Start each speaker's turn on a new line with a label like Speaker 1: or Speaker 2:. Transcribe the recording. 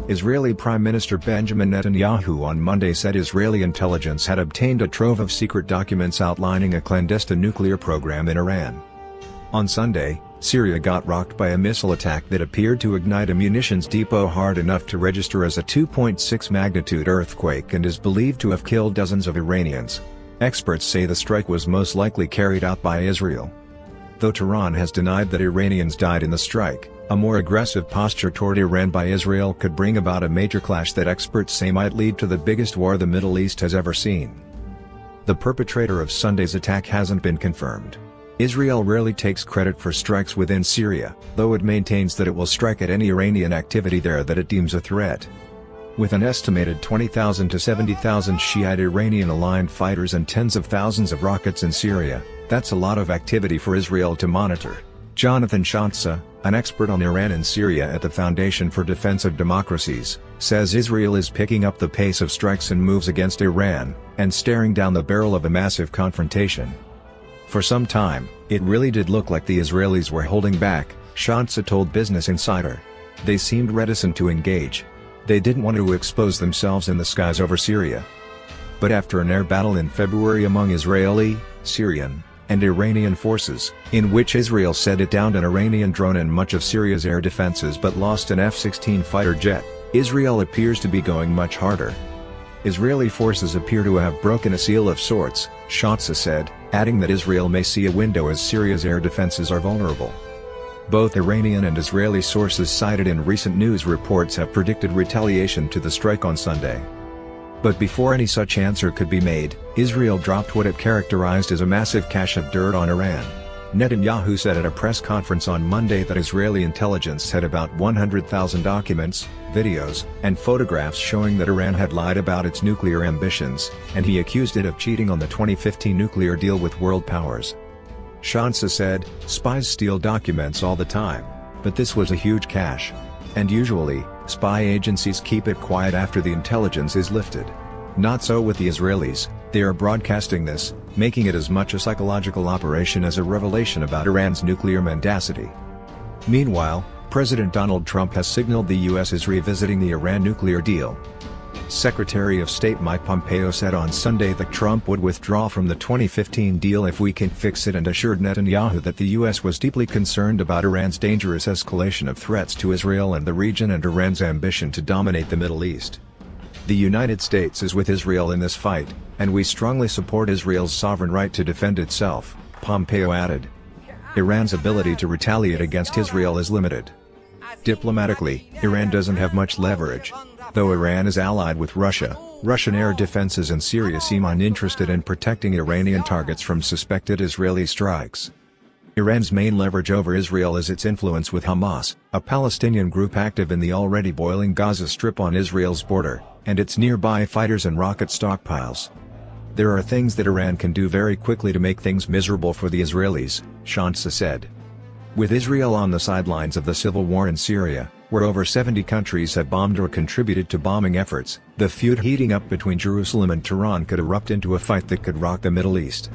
Speaker 1: Israeli Prime Minister Benjamin Netanyahu on Monday said Israeli intelligence had obtained a trove of secret documents outlining a clandestine nuclear program in Iran. On Sunday, Syria got rocked by a missile attack that appeared to ignite a munitions depot hard enough to register as a 2.6 magnitude earthquake and is believed to have killed dozens of Iranians. Experts say the strike was most likely carried out by Israel. Though Tehran has denied that Iranians died in the strike, a more aggressive posture toward Iran by Israel could bring about a major clash that experts say might lead to the biggest war the Middle East has ever seen. The perpetrator of Sunday's attack hasn't been confirmed. Israel rarely takes credit for strikes within Syria, though it maintains that it will strike at any Iranian activity there that it deems a threat. With an estimated 20,000 to 70,000 Shiite Iranian-aligned fighters and tens of thousands of rockets in Syria, that's a lot of activity for Israel to monitor. Jonathan Shantza, an expert on Iran and Syria at the Foundation for Defense of Democracies, says Israel is picking up the pace of strikes and moves against Iran, and staring down the barrel of a massive confrontation. For some time, it really did look like the Israelis were holding back, Shantza told Business Insider. They seemed reticent to engage. They didn't want to expose themselves in the skies over Syria. But after an air battle in February among Israeli, Syrian, and Iranian forces, in which Israel said it downed an Iranian drone and much of Syria's air defenses but lost an F-16 fighter jet, Israel appears to be going much harder. Israeli forces appear to have broken a seal of sorts, Shantza said, adding that Israel may see a window as Syria's air defenses are vulnerable. Both Iranian and Israeli sources cited in recent news reports have predicted retaliation to the strike on Sunday. But before any such answer could be made, Israel dropped what it characterized as a massive cache of dirt on Iran. Netanyahu said at a press conference on Monday that Israeli intelligence had about 100,000 documents, videos, and photographs showing that Iran had lied about its nuclear ambitions, and he accused it of cheating on the 2015 nuclear deal with world powers. Shantza said, "Spies steal documents all the time, but this was a huge cache. And usually, spy agencies keep it quiet after the intelligence is lifted. Not so with the Israelis, they are broadcasting this, making it as much a psychological operation as a revelation about Iran's nuclear mendacity." Meanwhile, President Donald Trump has signaled the U.S. is revisiting the Iran nuclear deal. Secretary of State Mike Pompeo said on Sunday that Trump would withdraw from the 2015 deal if we can fix it and assured Netanyahu that the U.S. was deeply concerned about Iran's dangerous escalation of threats to Israel and the region and Iran's ambition to dominate the Middle East. "The United States is with Israel in this fight, and we strongly support Israel's sovereign right to defend itself," Pompeo added. Iran's ability to retaliate against Israel is limited. Diplomatically, Iran doesn't have much leverage. Though Iran is allied with Russia, Russian air defenses in Syria seem uninterested in protecting Iranian targets from suspected Israeli strikes. Iran's main leverage over Israel is its influence with Hamas, a Palestinian group active in the already boiling Gaza Strip on Israel's border, and its nearby fighters and rocket stockpiles. "There are things that Iran can do very quickly to make things miserable for the Israelis," Shantza said. With Israel on the sidelines of the civil war in Syria, where over 70 countries have bombed or contributed to bombing efforts, the feud heating up between Jerusalem and Tehran could erupt into a fight that could rock the Middle East.